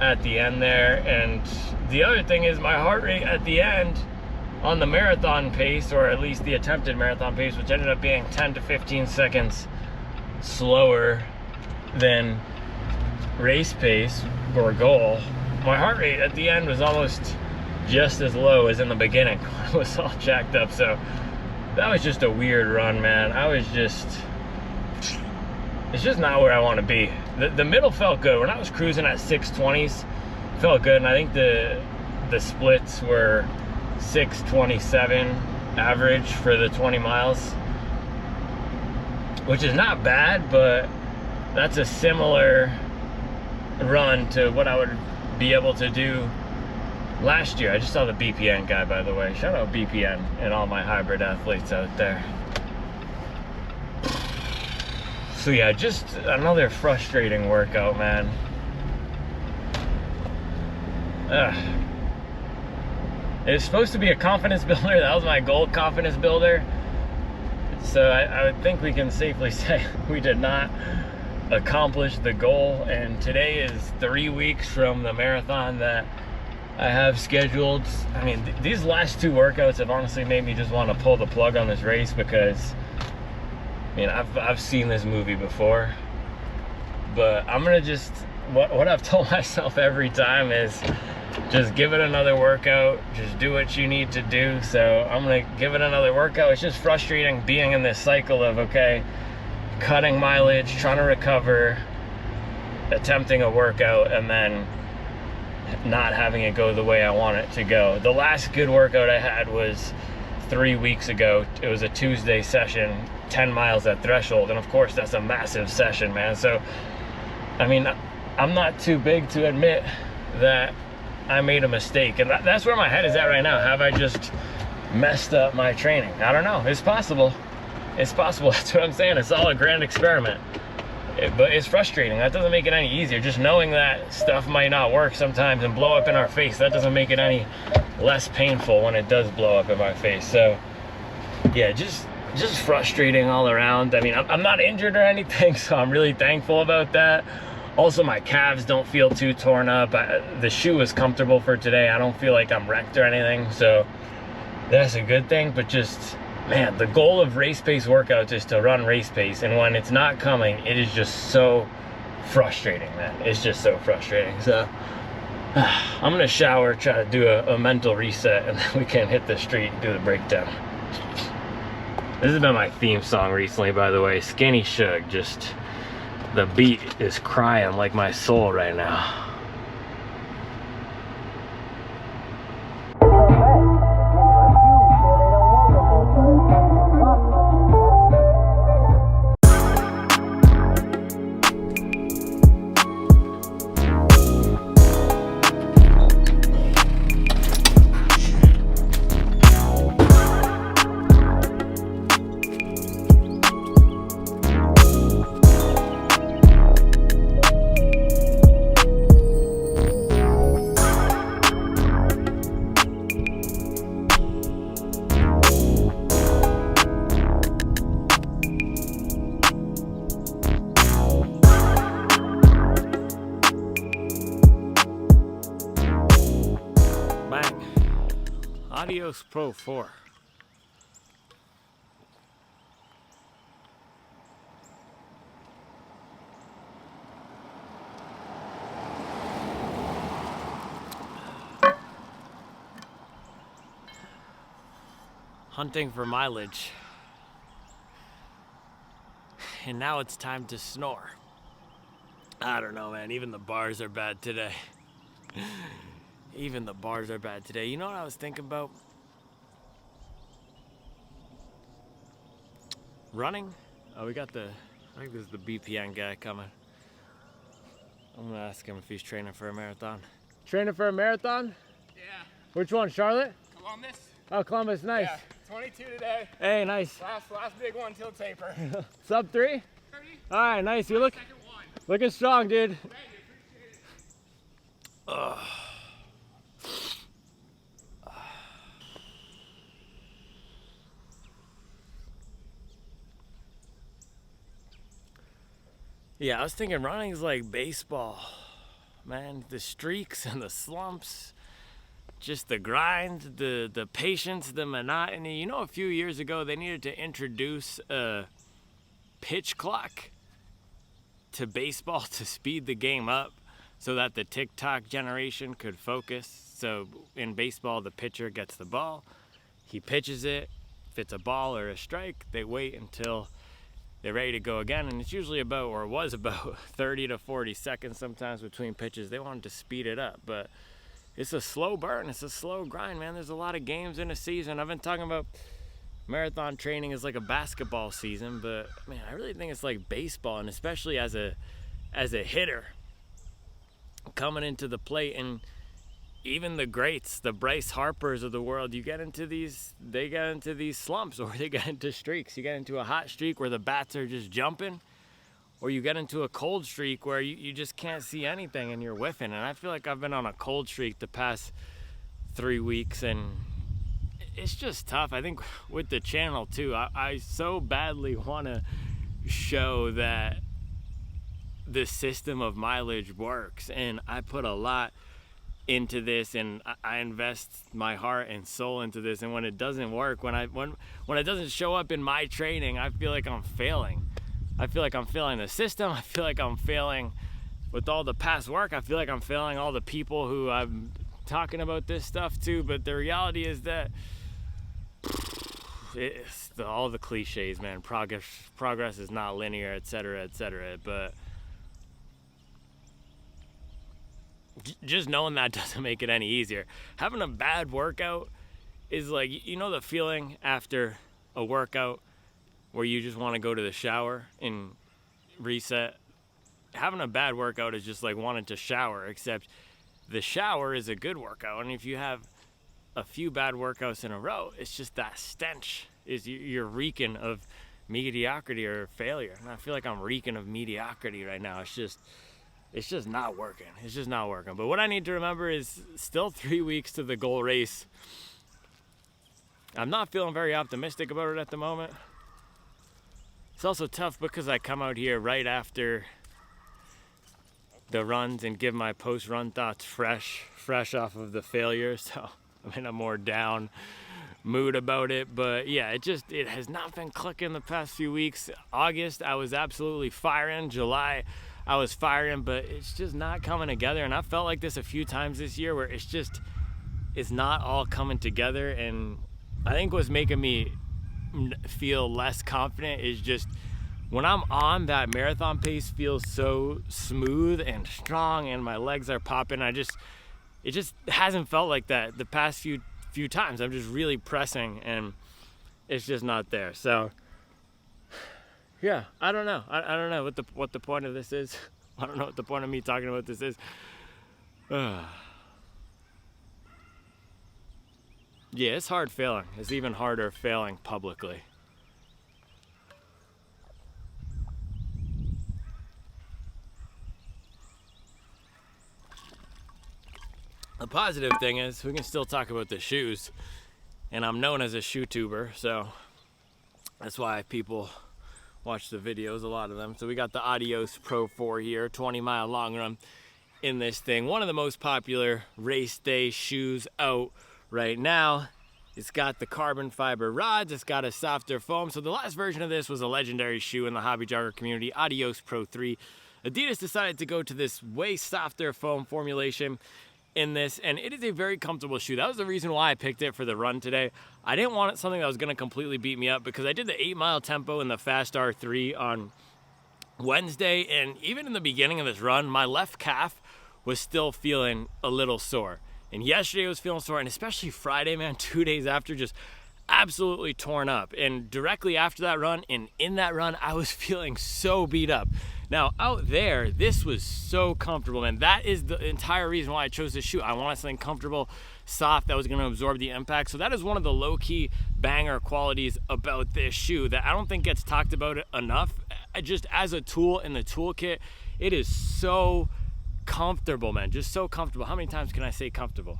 at the end there. And the other thing is my heart rate at the end on the marathon pace, or at least the attempted marathon pace, which ended up being 10 to 15 seconds slower than race pace or goal, my heart rate at the end was almost just as low as in the beginning. I was all jacked up. So that was just a weird run, man. It's just not where I want to be. The middle felt good. When I was cruising at 620s, felt good. And I think the splits were 627 average for the 20 miles, which is not bad, but that's a similar run to what I would be able to do last year. I just saw the BPN guy, by the way. Shout out BPN and all my hybrid athletes out there. So yeah, just another frustrating workout, man. It's supposed to be a confidence builder. That was my goal, confidence builder. So I would think we can safely say we did not accomplish the goal. And today is 3 weeks from the marathon that I have scheduled. I mean, these last 2 workouts have honestly made me just want to pull the plug on this race, because I mean, I've seen this movie before. But I'm gonna just, what I've told myself every time is just give it another workout, just do what you need to do. So I'm gonna give it another workout. It's just frustrating being in this cycle of, okay, cutting mileage, trying to recover, attempting a workout, and then not having it go the way I want it to go. The last good workout I had was 3 weeks ago. It was a Tuesday session, 10 miles at Threshold, and of course that's a massive session, man. So I mean, I'm not too big to admit that I made a mistake, and that's where my head is at right now. Have I just messed up my training? I don't know. It's possible. It's possible. That's what I'm saying. It's all a grand experiment. But it's frustrating. That doesn't make it any easier. Just knowing that stuff might not work sometimes and blow up in our face, that doesn't make it any less painful when it does blow up in my face. So yeah, just frustrating all around. I mean, I'm not injured or anything, so I'm really thankful about that. Also, my calves don't feel too torn up. The shoe is comfortable for today. I don't feel like I'm wrecked or anything, so that's a good thing. But just, man, the goal of race pace workouts is to run race pace, and when it's not coming, it is just so frustrating, man. It's just so frustrating. So I'm gonna shower, try to do a mental reset, and then we can hit the street and do the breakdown. This has been my theme song recently, by the way. Skinny Shug, just the beat is crying like my soul right now. Adios Pro 4. Hunting for mileage. And now it's time to snore. I don't know, man. Even the bars are bad today. Even the bars are bad today. You know what I was thinking about? Running? Oh, we got I think this is the BPN guy coming. I'm gonna ask him if he's training for a marathon. Training for a marathon? Yeah. Which one, Charlotte? Columbus. Oh, Columbus, nice. Yeah. 22 today. Hey, nice. Last big one till taper. Sub 3? 30. All right, nice. You Second one. looking strong, dude. Thank you. Appreciate it. Ugh. Yeah, I was thinking running's like baseball. Man, the streaks and the slumps, just the grind, the patience, the monotony. You know, a few years ago, they needed to introduce a pitch clock to baseball to speed the game up so that the TikTok generation could focus. So in baseball, the pitcher gets the ball, he pitches it. If it's a ball or a strike, they wait until they're ready to go again, and it's usually about, or it was about 30 to 40 seconds sometimes between pitches. They wanted to speed it up, but it's a slow burn. It's a slow grind, man. There's a lot of games in a season. I've been talking about marathon training is like a basketball season, but man, I really think it's like baseball, and especially as a hitter coming into the plate. And even the greats, the Bryce Harpers of the world, they get into these slumps, or they get into streaks. You get into a hot streak where the bats are just jumping, or you get into a cold streak where you just can't see anything and you're whiffing. And I feel like I've been on a cold streak the past 3 weeks, and it's just tough. I think with the channel too, I so badly want to show that the system of mileage works, and I put a lot into this, and I invest my heart and soul into this. And when it doesn't work, when it doesn't show up in my training, I feel like I'm failing. I feel like I'm failing the system. I feel like I'm failing with all the past work. I feel like I'm failing all the people who I'm talking about this stuff to. But the reality is that it's all the cliches, man. Progress is not linear, etc., etc. But just knowing that doesn't make it any easier. Having a bad workout is like, you know, the feeling after a workout where you just want to go to the shower and reset. Having a bad workout is just like wanting to shower, except the shower is a good workout. And if you have a few bad workouts in a row, it's just that stench. You're reeking of mediocrity or failure. And I feel like I'm reeking of mediocrity right now. It's just not working. It's just not working. But what I need to remember is still 3 weeks to the goal race. I'm not feeling very optimistic about it at the moment. It's also tough because I come out here right after the runs and give my post-run thoughts fresh off of the failure. So I'm in a more down mood about it. But yeah, it has not been clicking the past few weeks. August, I was absolutely firing. July, I was firing, but it's just not coming together. And I felt like this a few times this year where it's not all coming together. And I think what's making me feel less confident is just when I'm on, that marathon pace feels so smooth and strong and my legs are popping. It just hasn't felt like that the past few times. I'm just really pressing and it's just not there. So yeah, I don't know. I don't know what the point of this is. I don't know what the point of me talking about this is. Yeah, it's hard failing. It's even harder failing publicly. The positive thing is we can still talk about the shoes, and I'm known as a shoe tuber, so that's why people watch the videos, a lot of them. So we got the Adios Pro 4 here, 20-mile long run in this thing. One of the most popular race day shoes out right now. It's got the carbon fiber rods. It's got a softer foam. So the last version of this was a legendary shoe in the hobby jogger community, Adios Pro 3. Adidas decided to go to this way softer foam formulation in this, and it is a very comfortable shoe. That was the reason why I picked it for the run today. I didn't want something that was going to completely beat me up, because I did the 8-mile tempo in the Fast R3 on Wednesday, and even in the beginning of this run, my left calf was still feeling a little sore. And yesterday I was feeling sore, and especially Friday, man, 2 days after, just absolutely torn up. And directly after that run, and in that run, I was feeling so beat up. Now, out there, this was so comfortable, man. That is the entire reason why I chose this shoe. I wanted something comfortable, soft, that was going to absorb the impact. So that is one of the low-key banger qualities about this shoe that I don't think gets talked about enough. Just as a tool in the toolkit, it is so comfortable, man. Just so comfortable. How many times can I say comfortable?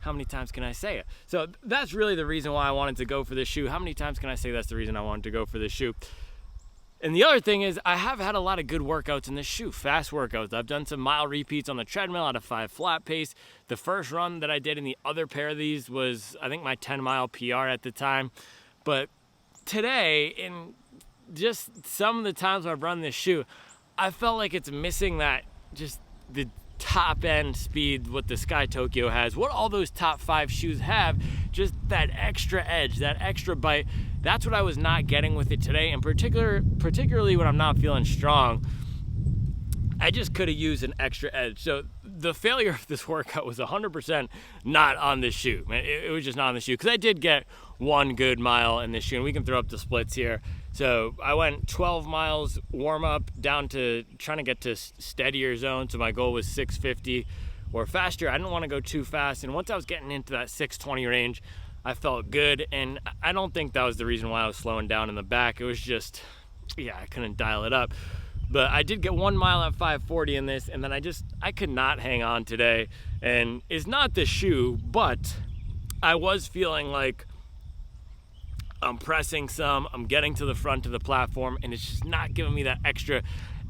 How many times can I say it? So that's really the reason why I wanted to go for this shoe. How many times can I say that's the reason I wanted to go for this shoe? And the other thing is, I have had a lot of good workouts in this shoe, fast workouts. I've done some mile repeats on the treadmill at a 5 flat pace. The first run that I did in the other pair of these was, I think, my 10-mile PR at the time. But today, in just some of the times I've run this shoe, I felt like it's missing that, just the top end speed, what the Sky Tokyo has, what all those top 5 shoes have, just that extra edge, that extra bite. That's what I was not getting with it today, and particularly when I'm not feeling strong, I just could have used an extra edge. So the failure of this workout was 100% not on this shoe. It was just not on the shoe, because I did get one good mile in this shoe, and we can throw up the splits here. So I went 12 miles warm up down to trying to get to steadier zone. So my goal was 650 or faster. I didn't want to go too fast. And once I was getting into that 620 range, I felt good. And I don't think that was the reason why I was slowing down in the back. It was just, yeah, I couldn't dial it up. But I did get 1 mile at 540 in this, and then I could not hang on today. And it's not the shoe, but I was feeling like I'm pressing some, I'm getting to the front of the platform, and it's just not giving me that extra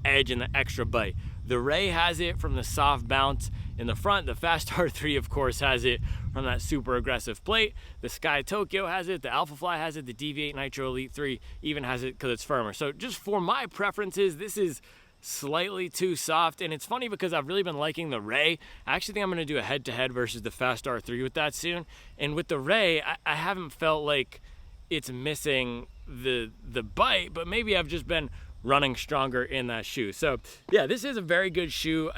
edge and the extra bite. The Ray has it from the soft bounce in the front. The Fast R3, of course, has it from that super aggressive plate. The Sky Tokyo has it. The Alpha Fly has it. The Deviate Nitro Elite 3 even has it because it's firmer. So just for my preferences, this is slightly too soft. And it's funny because I've really been liking the Ray. I actually think I'm going to do a head-to-head versus the Fast R3 with that soon. And with the Ray, I haven't felt like it's missing the bite, but maybe I've just been running stronger in that shoe. So yeah, this is a very good shoe.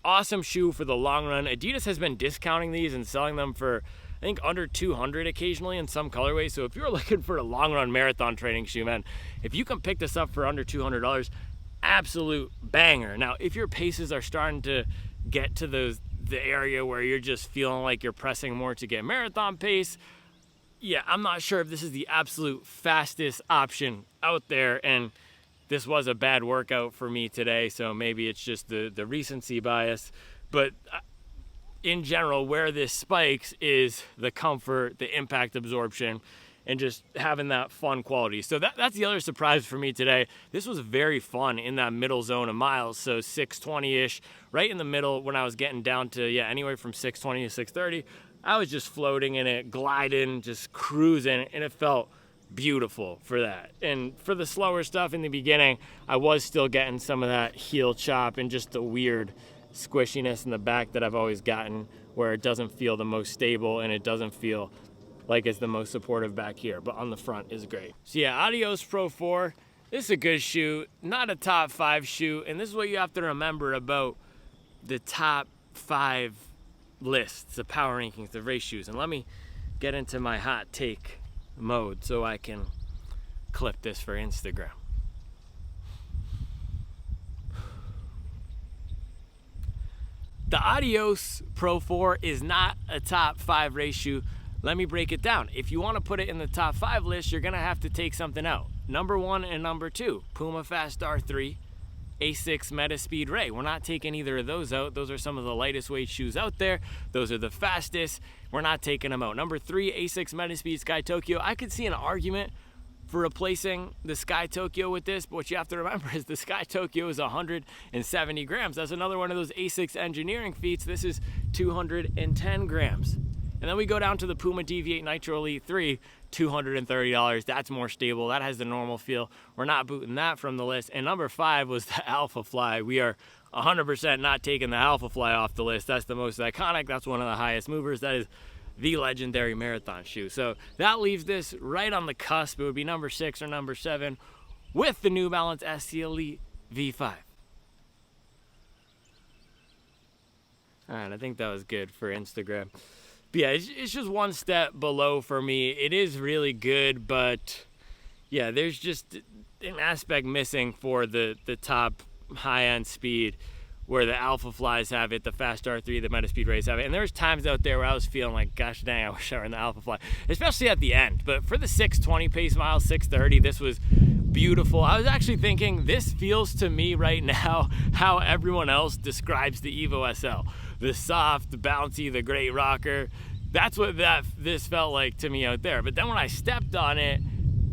Awesome shoe for the long run. Adidas has been discounting these and selling them for, I think, under $200 occasionally in some colorways. So if you're looking for a long run marathon training shoe, man, if you can pick this up for under $200, absolute banger. Now, if your paces are starting to get to the area where you're just feeling like you're pressing more to get marathon pace, yeah, I'm not sure if this is the absolute fastest option out there, and this was a bad workout for me today, so maybe it's just the recency bias. But in general, where this spikes is the comfort, the impact absorption, and just having that fun quality. So that's the other surprise for me today. This was very fun in that middle zone of miles, so 620-ish, right in the middle when I was getting down to, anywhere from 620 to 630. I was just floating in it, gliding, just cruising, and it felt beautiful for that. And for the slower stuff in the beginning, I was still getting some of that heel chop and just the weird squishiness in the back that I've always gotten, where it doesn't feel the most stable and it doesn't feel like it's the most supportive back here, but on the front is great. So yeah, Adios Pro 4, this is a good shoe, not a top 5 shoe, and this is what you have to remember about the top 5 lists, the power rankings, the race shoes. And let me get into my hot take mode so I can clip this for Instagram. The Adios Pro 4 is not a top 5 race shoe. Let me break it down. If you want to put it in the top 5 list, you're going to have to take something out. Number 1 and number 2, Puma Fast R3, Asics Metaspeed Ray. We're not taking either of those out. Those are some of the lightest weight shoes out there. Those are the fastest. We're not taking them out. Number 3, Asics Metaspeed Sky Tokyo. I could see an argument for replacing the Sky Tokyo with this, but what you have to remember is the Sky Tokyo is 170 grams. That's another one of those Asics engineering feats. This is 210 grams. And then we go down to the Puma Deviate Nitro Elite 3, $230. That's more stable. That has the normal feel. We're not booting that from the list. And number 5 was the Alpha Fly. We are 100% not taking the Alpha Fly off the list. That's the most iconic. That's one of the highest movers. That is the legendary marathon shoe. So that leaves this right on the cusp. It would be number 6 or number 7 with the New Balance SC Elite V5. All right, I think that was good for Instagram. But yeah, it's just one step below for me. It is really good, but yeah, there's just an aspect missing for the top high-end speed where the Alpha Flies have it, the Fast R3, the Metaspeed Race have it. And there's times out there where I was feeling like, gosh dang, I wish I were in the Alpha Fly, especially at the end. But for the 620 pace miles, 630, this was beautiful. I was actually thinking this feels to me right now how everyone else describes the Evo SL. The soft, the bouncy, the great rocker. That's what this felt like to me out there. But then when I stepped on it,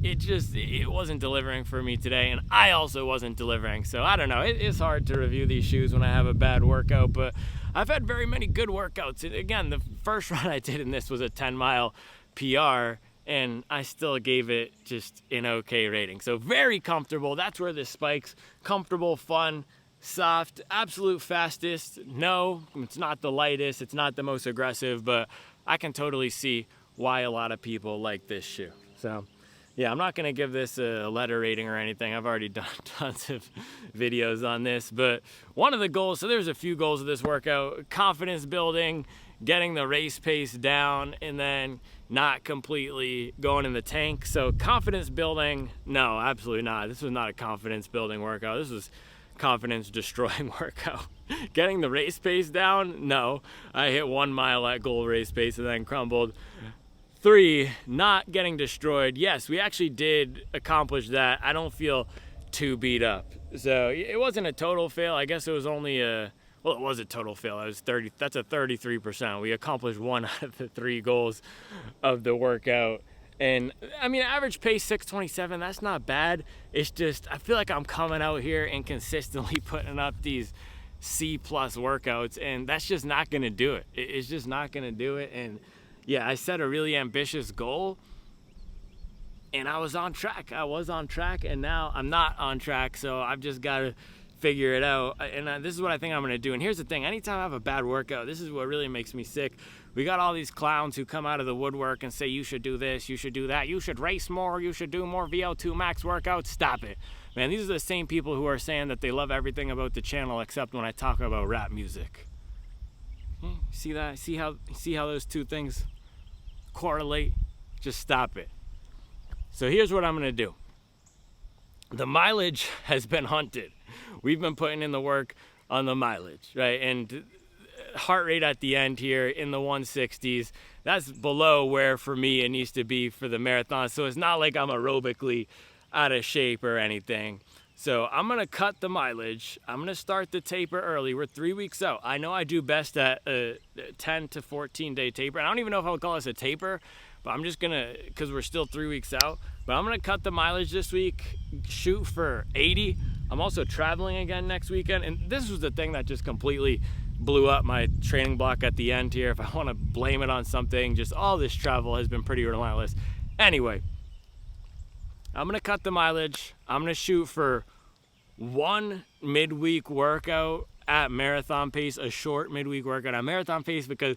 it wasn't delivering for me today, and I also wasn't delivering. So I don't know, it's hard to review these shoes when I have a bad workout, but I've had very many good workouts. And again, the first run I did in this was a 10-mile PR, and I still gave it just an okay rating. So very comfortable. That's where this spikes. Comfortable, fun, soft, absolute fastest. No, it's not the lightest, it's not the most aggressive, but I can totally see why a lot of people like this shoe. So yeah, I'm not going to give this a letter rating or anything. I've already done tons of videos on this. But one of the goals, so there's a few goals of this workout: confidence building, getting the race pace down, and then not completely going in the tank. So confidence building, no, absolutely not. This was not a confidence building workout. This was confidence destroying workout. Getting the race pace down, no. I hit 1 mile at goal race pace and then crumbled. 3, not getting destroyed. Yes, we actually did accomplish that. I don't feel too beat up. So it wasn't a total fail. I guess it was only it was a total fail. It was 30. That's a 33%. We accomplished 1 out of the 3 goals of the workout. And I mean, average pace 6:27, that's not bad. It's just, I feel like I'm coming out here and consistently putting up these C+ workouts, and that's just not gonna do it. It's just not gonna do it. And yeah, I set a really ambitious goal, and I was on track. And now I'm not on track, so I've just got to figure it out. And this is what I think I'm going to do. And here's the thing. Anytime I have a bad workout, this is what really makes me sick. We got all these clowns who come out of the woodwork and say, you should do this, you should do that, you should race more, you should do more VO2 max workouts. Stop it. Man, these are the same people who are saying that they love everything about the channel except when I talk about rap music. See that? See how those two things correlate? Just stop it. So here's what I'm gonna do. The mileage has been hunted. We've been putting in the work on the mileage, right? And heart rate at the end here in the 160s. That's below where for me it needs to be for the marathon. So it's not like I'm aerobically out of shape or anything. So I'm gonna cut the mileage. I'm gonna start the taper early. We're 3 weeks out. I know I do best at a 10 to 14 day taper. I don't even know if I would call this a taper, but I'm just gonna, because we're still 3 weeks out, but I'm gonna cut the mileage this week, shoot for 80. I'm also traveling again next weekend. And this was the thing that just completely blew up my training block at the end here. If I wanna blame it on something, just all this travel has been pretty relentless. Anyway, I'm gonna cut the mileage. I'm gonna shoot for 1 midweek workout at marathon pace, a short midweek workout at marathon pace, because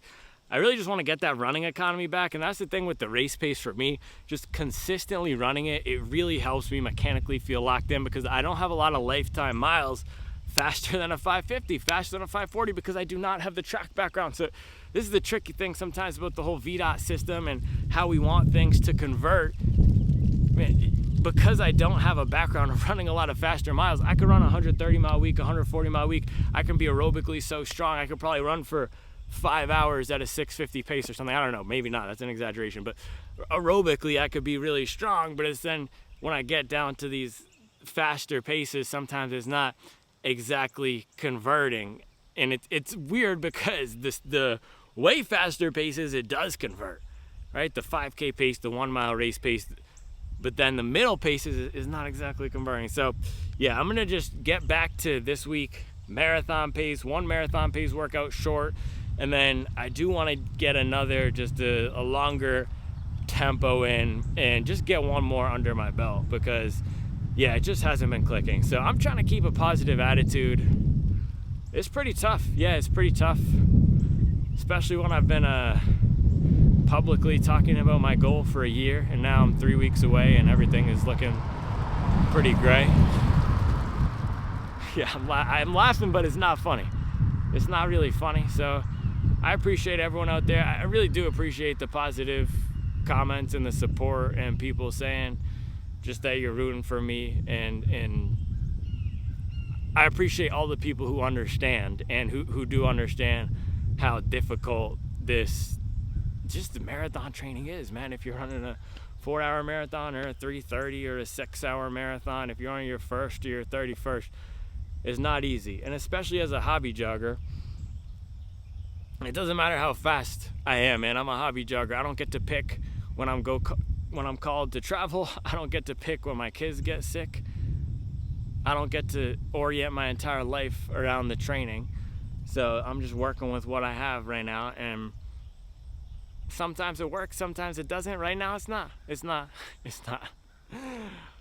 I really just want to get that running economy back. And that's the thing with the race pace for me, just consistently running it, it really helps me mechanically feel locked in, because I don't have a lot of lifetime miles faster than a 550, faster than a 540, because I do not have the track background. So this is the tricky thing sometimes about the whole VDOT system and how we want things to convert. Because I don't have a background of running a lot of faster miles, I could run a 130 mile week, 140 mile week. I can be aerobically so strong, I could probably run for 5 hours at a 650 pace or something. I don't know, maybe not, that's an exaggeration, but aerobically I could be really strong. But it's then when I get down to these faster paces, sometimes it's not exactly converting. And it's weird, because the way faster paces, it does convert, right? The 5K pace, the 1 mile race pace, but then the middle pace is not exactly converting. So yeah, I'm gonna just get back to this week marathon pace, 1 marathon pace workout short, And then I do want to get another, just a longer tempo in and just get one more under my belt, because yeah, it just hasn't been clicking. So I'm trying to keep a positive attitude. It's pretty tough. Yeah, it's pretty tough, especially when I've been publicly talking about my goal for a year, and now I'm 3 weeks away and everything is looking pretty gray. Yeah, I'm laughing, but it's not funny. It's not really funny. So I appreciate everyone out there. I really do appreciate the positive comments and the support and people saying just that you're rooting for me, and I appreciate all the people who understand and who do understand how difficult this just the marathon training is, man. If you're running a 4-hour marathon or a 3:30 or a 6-hour marathon, if you're on your first or your 31st, it's not easy. And especially as a hobby jogger, it doesn't matter how fast I am, man. I'm a hobby jogger. I don't get to pick when I'm called to travel. I don't get to pick when my kids get sick. I don't get to orient my entire life around the training. So I'm just working with what I have right now, and sometimes it works, sometimes it doesn't. Right now it's not.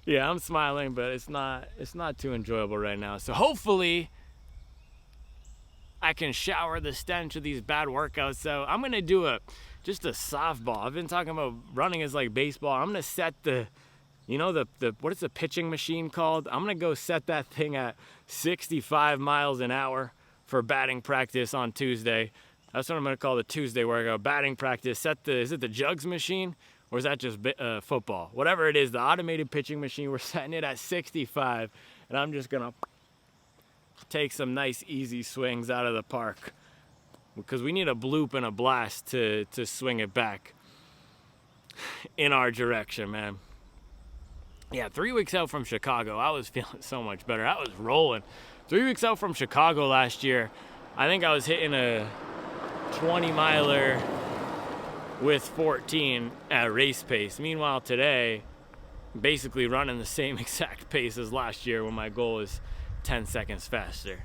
Yeah, I'm smiling, but it's not too enjoyable right now. So hopefully I can shower the stench of these bad workouts. So I'm gonna do just a softball. I've been talking about running as like baseball. I'm gonna set the what is the pitching machine called? I'm gonna go set that thing at 65 miles an hour for batting practice on Tuesday. That's what I'm gonna call the Tuesday workout. Batting practice. Is it the jugs machine, or is that just football? Whatever it is, the automated pitching machine. We're setting it at 65, and I'm just gonna take some nice easy swings out of the park, because we need a bloop and a blast to swing it back in our direction, man. Yeah, 3 weeks out from Chicago, I was feeling so much better. I was rolling. 3 weeks out from Chicago last year, I think I was hitting a 20-miler with 14 at race pace. Meanwhile, today, basically running the same exact pace as last year when my goal is 10 seconds faster.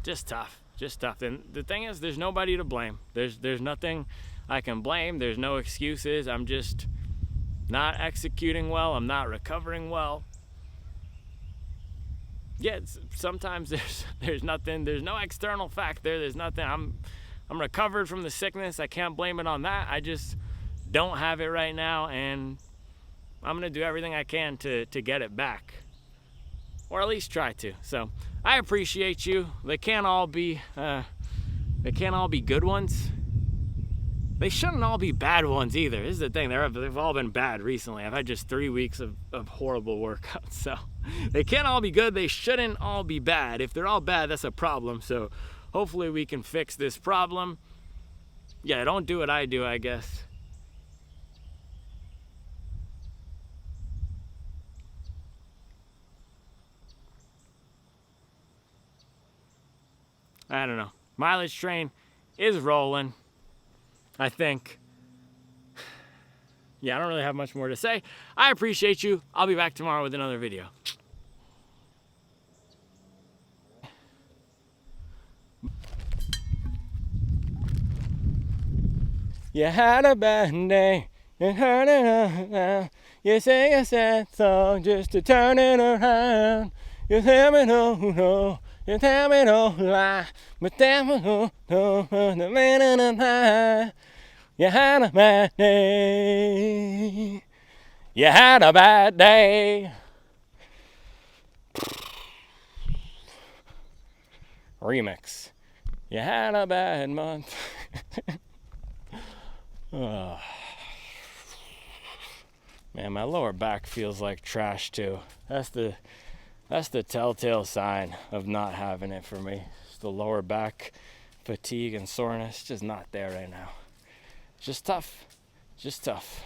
Just tough. And the thing is, there's nobody to blame. There's nothing I can blame. There's no excuses. I'm just not executing well. I'm not recovering well. Yeah, sometimes there's nothing. There's no external factor. There's nothing. I'm recovered from the sickness. I can't blame it on that. I just don't have it right now, and I'm gonna do everything I can to get it back, or at least try to. So I appreciate you. They can't all be good ones. They shouldn't all be bad ones either. This is the thing. They've all been bad recently. I've had just 3 weeks of horrible workouts. So they can't all be good. They shouldn't all be bad. If they're all bad, that's a problem. So hopefully we can fix this problem. Yeah, don't do what I do, I guess. I don't know. Mileage train is rolling, I think. Yeah, I don't really have much more to say. I appreciate you. I'll be back tomorrow with another video. You had a bad day, you heard it around. You sing a sad song just to turn it around. You tell me no, you tell me no lie, but tell me no, the minute and high. You had a bad day. You had a bad day. Remix. You had a bad month. Oh. Man, my lower back feels like trash too. That's the telltale sign of not having it for me. It's the lower back fatigue and soreness, just not there right now. Just tough. It's just tough.